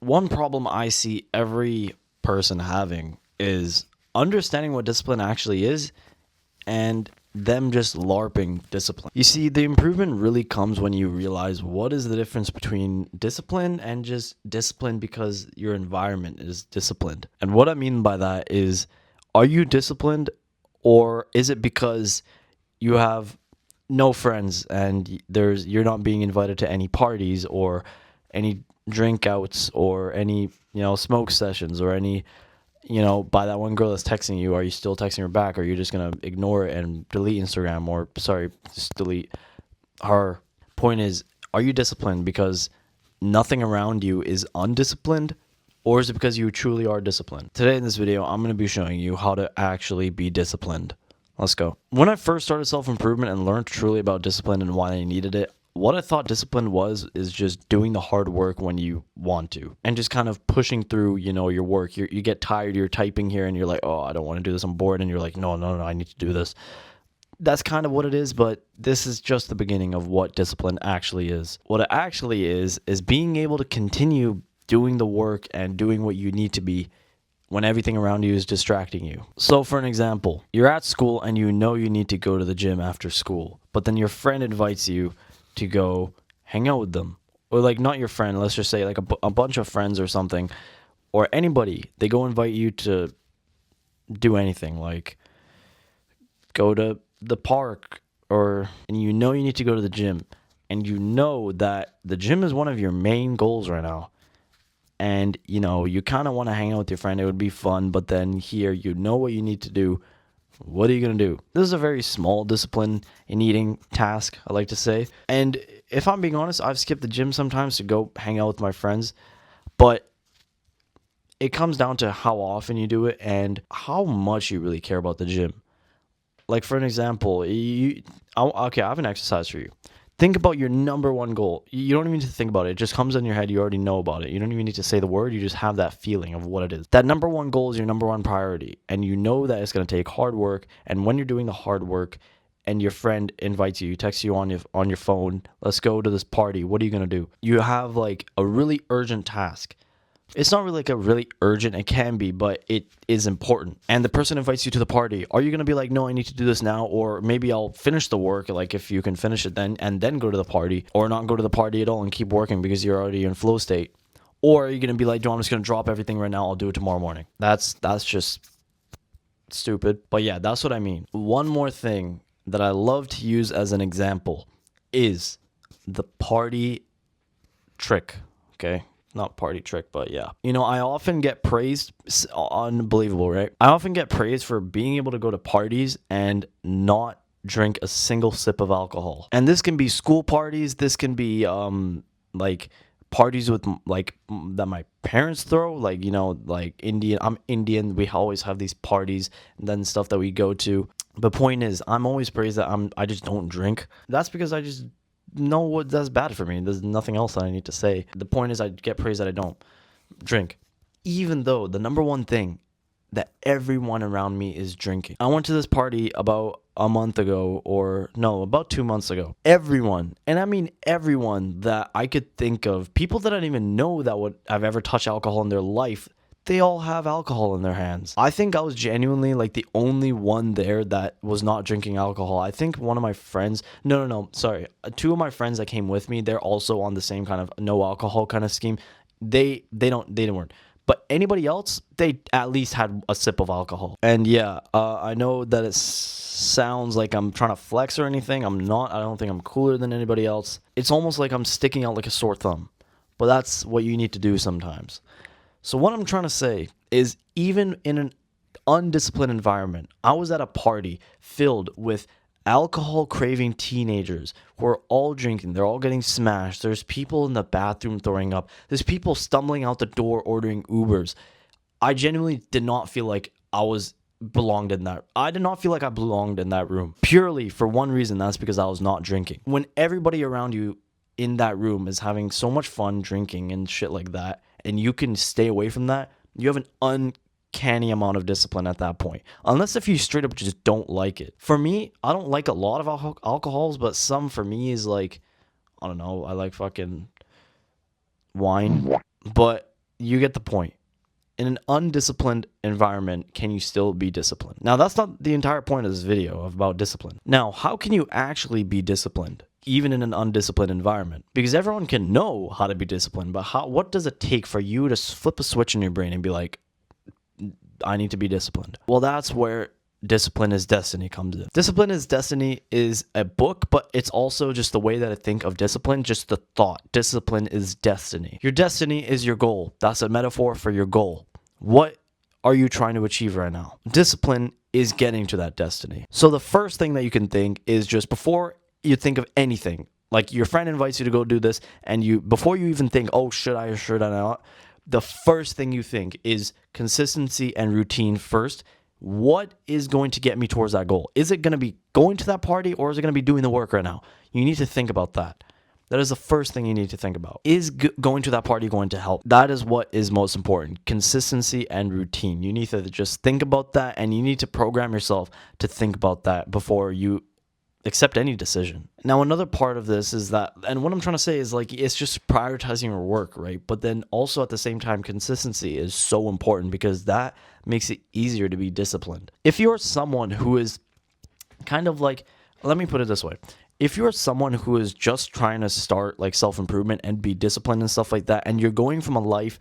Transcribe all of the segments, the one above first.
one problem I see every person having is understanding what discipline actually is and them just LARPing discipline. You see, the improvement really comes when you realize what is the difference between discipline and just discipline because your environment is disciplined. And what I mean by that is, are you disciplined, or is it because you have no friends and you're not being invited to any parties or any drink outs or any smoke sessions or any by that one girl that's texting you, are you still texting her back, or are you just gonna ignore it and delete Instagram, or sorry, just delete her? Point is, are you disciplined because nothing around you is undisciplined, or is it because you truly are disciplined? Today in this video, I'm going to be showing you how to actually be disciplined. Let's go. When I first started self-improvement and learned truly about discipline and why I needed it, what I thought discipline is just doing the hard work when you want to and just kind of pushing through, your work. You get tired, you're typing here and you're like, oh, I don't want to do this, I'm bored. And you're like, no, I need to do this. That's kind of what it is, but this is just the beginning of what discipline actually is. What it actually is being able to continue doing the work and doing what you need to be when everything around you is distracting you. So for an example, you're at school and you know you need to go to the gym after school, but then your friend invites you to go hang out with them. Or like, not your friend, let's just say like a bunch of friends or something, or anybody. They go invite you to do anything, like go to the park, and you know you need to go to the gym, and you know that the gym is one of your main goals right now. And you kind of want to hang out with your friend, it would be fun, but then here you know what you need to do. What are you going to do? This is a very small discipline in eating task, I like to say. And if I'm being honest, I've skipped the gym sometimes to go hang out with my friends, but it comes down to how often you do it and how much you really care about the gym. Like, for an example, okay, I have an exercise for you. Think about your number one goal. You don't even need to think about it. It just comes in your head. You already know about it. You don't even need to say the word. You just have that feeling of what it is. That number one goal is your number one priority. And you know that it's going to take hard work. And when you're doing the hard work and your friend invites you, texts you on your phone, let's go to this party. What are you going to do? You have like a really urgent task. It's not really like a really urgent, it can be, but it is important. And the person invites you to the party. Are you going to be like, no, I need to do this now? Or maybe I'll finish the work, like if you can finish it then, and then go to the party, or not go to the party at all and keep working because you're already in flow state. Or are you going to be like, no, I'm just going to drop everything right now. I'll do it tomorrow morning. That's just stupid. But yeah, that's what I mean. One more thing that I love to use as an example is the party trick. Okay. Not party trick, but yeah. I often get praised, unbelievable, right? I often get praised for being able to go to parties and not drink a single sip of alcohol. And this can be school parties, this can be like parties with like that my parents throw, like like Indian. I'm Indian, we always have these parties and then stuff that we go to. The point is, I'm always praised that I just don't drink. That's because I just know what that's bad for me. There's nothing else that I need to say. The point is, I get praised that I don't drink, even though the number one thing that everyone around me is drinking. I went to this party about a month ago, or no, about 2 months ago. Everyone, and I mean everyone that I could think of, people that I didn't even know that would have ever touched alcohol in their life, they all have alcohol in their hands. I think I was genuinely like the only one there that was not drinking alcohol. I think one of my friends, no, sorry. Two of my friends that came with me, they're also on the same kind of no alcohol kind of scheme. They weren't. But anybody else, they at least had a sip of alcohol. And yeah, I know that it sounds like I'm trying to flex or anything. I'm not. I don't think I'm cooler than anybody else. It's almost like I'm sticking out like a sore thumb. But that's what you need to do sometimes. So what I'm trying to say is, even in an undisciplined environment, I was at a party filled with alcohol craving teenagers who are all drinking. They're all getting smashed. There's people in the bathroom throwing up. There's people stumbling out the door ordering Ubers. I genuinely did not feel like I did not feel like I belonged in that room. Purely for one reason, that's because I was not drinking. When everybody around you in that room is having so much fun drinking and shit like that, and you can stay away from that, you have an uncanny amount of discipline at that point. Unless if you straight up just don't like it. For me, I don't like a lot of alcohols, but some for me is like, I don't know, I like fucking wine. But You get the point. In an undisciplined environment, can you still be disciplined? Now, that's not the entire point of this video about discipline. Now, how can you actually be disciplined, even in an undisciplined environment? Because everyone can know how to be disciplined, but what does it take for you to flip a switch in your brain and be like, I need to be disciplined? Well, that's where Discipline is Destiny comes in. Discipline is Destiny is a book, but it's also just the way that I think of discipline, just the thought. Discipline is destiny. Your destiny is your goal. That's a metaphor for your goal. What are you trying to achieve right now? Discipline is getting to that destiny. So the first thing that you can think is, just before you think of anything, like your friend invites you to go do this, and before you even think, oh, should I or should I not, the first thing you think is consistency and routine first. What is going to get me towards that goal? Is it going to be going to that party, or is it going to be doing the work right now? You need to think about that. That is the first thing you need to think about. Is going to that party going to help? That is what is most important. Consistency and routine. You need to just think about that, and you need to program yourself to think about that before you accept any decision. Now, another part of this is that, and what I'm trying to say is, like, it's just prioritizing your work, right? But then also at the same time, consistency is so important, because that makes it easier to be disciplined. If you're someone who is kind of like, let me put it this way. If you're someone who is just trying to start like self-improvement and be disciplined and stuff like that, and you're going from a life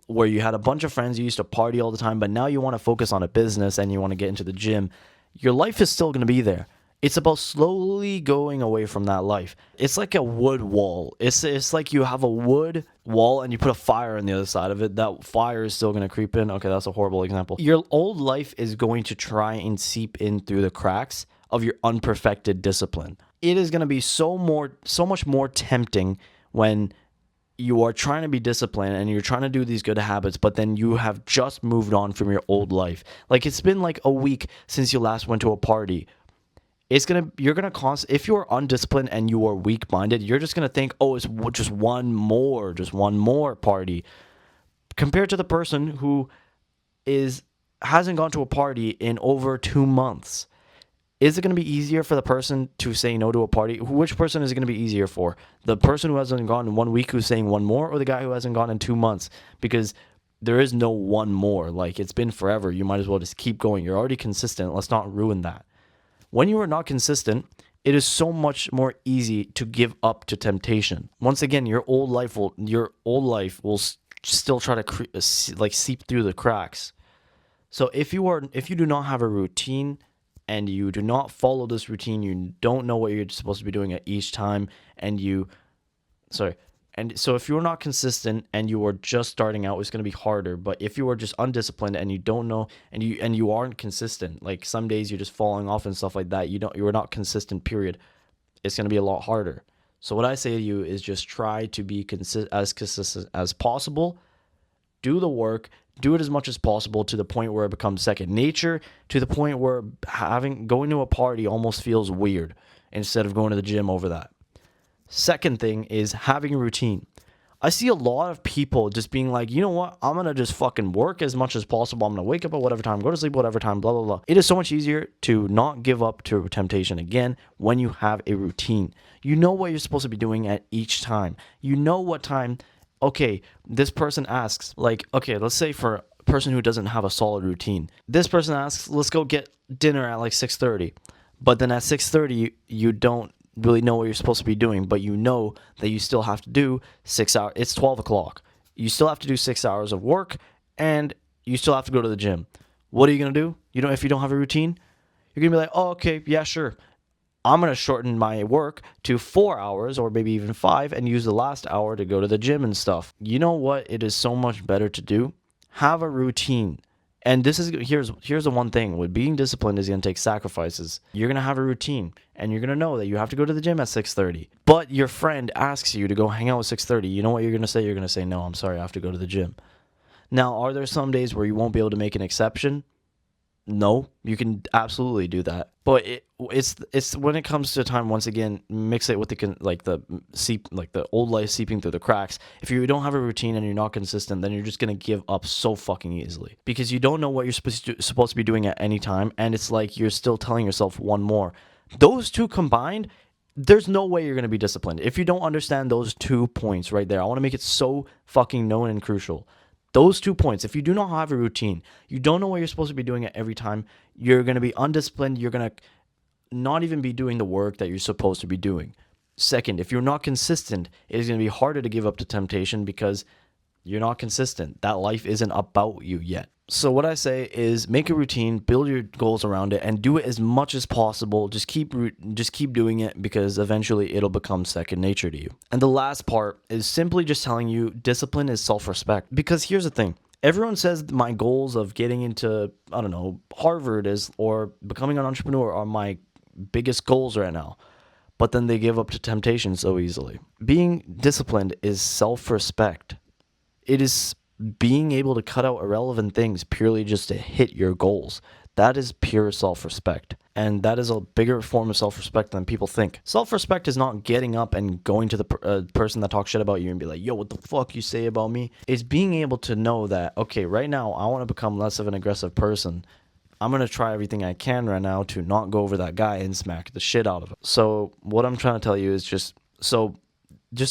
where you had a bunch of friends, you used to party all the time, but now you want to focus on a business and you want to get into the gym, your life is still going to be there. It's about slowly going away from that life. It's like a wood wall. It's like you have a wood wall and you put a fire on the other side of it. That fire is still going to creep in. Okay, that's a horrible example. Your old life is going to try and seep in through the cracks of your unperfected discipline. It is going to be so much more tempting when you are trying to be disciplined and you're trying to do these good habits, but then you have just moved on from your old life. Like, it's been like a week since you last went to a party. If you're undisciplined and you are weak-minded, you're just gonna think, oh, it's just one more party, compared to the person who hasn't gone to a party in over 2 months. Is it going to be easier for the person to say no to a party? Which person is it going to be easier for? The person who hasn't gone in 1 week who's saying one more, or the guy who hasn't gone in 2 months? Because there is no one more. Like, it's been forever. You might as well just keep going. You're already consistent. Let's not ruin that. When you are not consistent, it is so much more easy to give up to temptation. Once again, your old life will still try to seep through the cracks. So if you do not have a routine and you do not follow this routine, you don't know what you're supposed to be doing at each time, and so if you're not consistent and you are just starting out, it's going to be harder. But if you are just undisciplined and you don't know, and you aren't consistent, like some days you're just falling off and stuff like that, you're not consistent, period, it's going to be a lot harder. So what I say to you is, just try to be as consistent as possible. Do the work, do it as much as possible, to the point where it becomes second nature, to the point where going to a party almost feels weird instead of going to the gym over that. Second thing is having a routine. I see a lot of people just being like, you know what, I'm going to just fucking work as much as possible. I'm going to wake up at whatever time, go to sleep whatever time, blah, blah, blah. It is so much easier to not give up to temptation again when you have a routine. You know what you're supposed to be doing at each time. You know what time. Okay, this person asks, like, okay, let's say for a person who doesn't have a solid routine, this person asks, let's go get dinner at like 6:30. But then at 6:30, you don't really know what you're supposed to be doing, but you know that you still have to do 6 hours. It's 12 o'clock. You still have to do 6 hours of work, and you still have to go to the gym. What are you going to do? If you don't have a routine, you're going to be like, oh, okay, yeah, sure. I'm going to shorten my work to 4 hours, or maybe even 5, and use the last hour to go to the gym and stuff. You know what? It is so much better to do. Have a routine. And here's the one thing. With being disciplined is going to take sacrifices. You're going to have a routine, and you're going to know that you have to go to the gym at 6:30. But your friend asks you to go hang out at 6:30. You know what you're going to say? You're going to say, no, I'm sorry, I have to go to the gym. Now, are there some days where you won't be able to make an exception? No, you can absolutely do that. But it's when it comes to time, once again, mix it with the old life seeping through the cracks. If you don't have a routine and you're not consistent, then you're just gonna give up so fucking easily, because you don't know what you're supposed to be doing at any time, and it's like you're still telling yourself one more. Those two combined, there's no way you're gonna be disciplined if you don't understand those 2 points right there. I want to make it so fucking known and crucial. Those 2 points, if you do not have a routine, you don't know what you're supposed to be doing at every time, you're going to be undisciplined, you're going to not even be doing the work that you're supposed to be doing. Second, if you're not consistent, it is going to be harder to give up to temptation because you're not consistent. That life isn't about you yet. So what I say is make a routine, build your goals around it, and do it as much as possible. Just keep doing it, because eventually it'll become second nature to you. And the last part is simply just telling you discipline is self-respect. Because here's the thing. Everyone says my goals of getting into, I don't know, Harvard or becoming an entrepreneur are my biggest goals right now. But then they give up to temptation so easily. Being disciplined is self-respect. It is being able to cut out irrelevant things purely just to hit your goals. That is pure self-respect. And that is a bigger form of self-respect than people think. Self-respect is not getting up and going to the person that talks shit about you and be like, yo, what the fuck you say about me? It's being able to know that, okay, right now I want to become less of an aggressive person. I'm going to try everything I can right now to not go over that guy and smack the shit out of him. So what I'm trying to tell you is just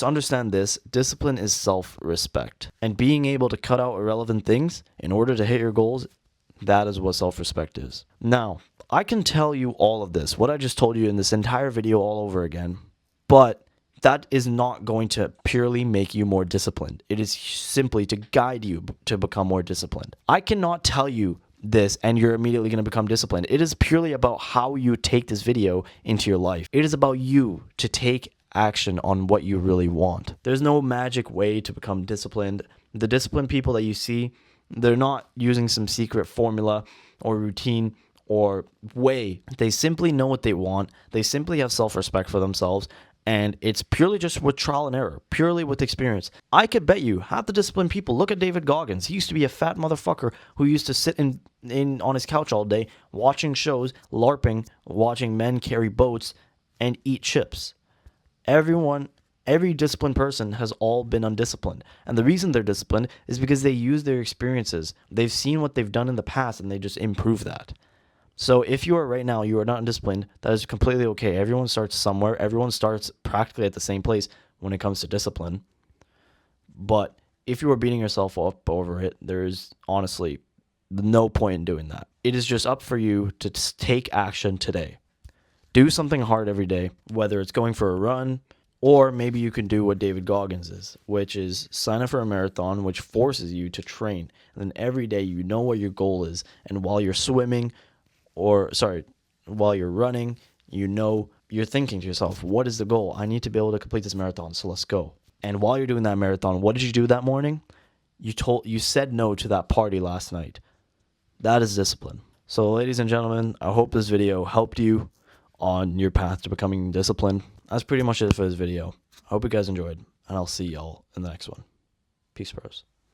understand this. Discipline is self-respect. And being able to cut out irrelevant things in order to hit your goals, that is what self-respect is. Now, I can tell you all of this, what I just told you in this entire video all over again, but that is not going to purely make you more disciplined. It is simply to guide you to become more disciplined. I cannot tell you this and you're immediately going to become disciplined. It is purely about how you take this video into your life. It is about you to take action on what you really want. There's no magic way to become disciplined. The disciplined people that you see, they're not using some secret formula or routine or way. They simply know what they want. They simply have self-respect for themselves. And it's purely just with trial and error, purely with experience. I could bet you half the disciplined people, look at David Goggins. He used to be a fat motherfucker who used to sit in on his couch all day, watching shows, LARPing, watching men carry boats, and eat chips. Every disciplined person has all been undisciplined. And the reason they're disciplined is because they use their experiences. They've seen what they've done in the past, and they just improve that. So if you are right now, you are not undisciplined, that is completely okay. Everyone starts somewhere. Everyone starts practically at the same place when it comes to discipline. But if you are beating yourself up over it, there is honestly no point in doing that. It is just up for you to take action today. Do something hard every day, whether it's going for a run, or maybe you can do what David Goggins is, which is sign up for a marathon, which forces you to train. And then every day you know what your goal is. And while you're while you're running, you're thinking to yourself, what is the goal? I need to be able to complete this marathon, so let's go. And while you're doing that marathon, what did you do that morning? You said no to that party last night. That is discipline. So ladies and gentlemen, I hope this video helped you on your path to becoming disciplined. That's pretty much it for this video. I hope you guys enjoyed, and I'll see y'all in the next one. Peace, bros.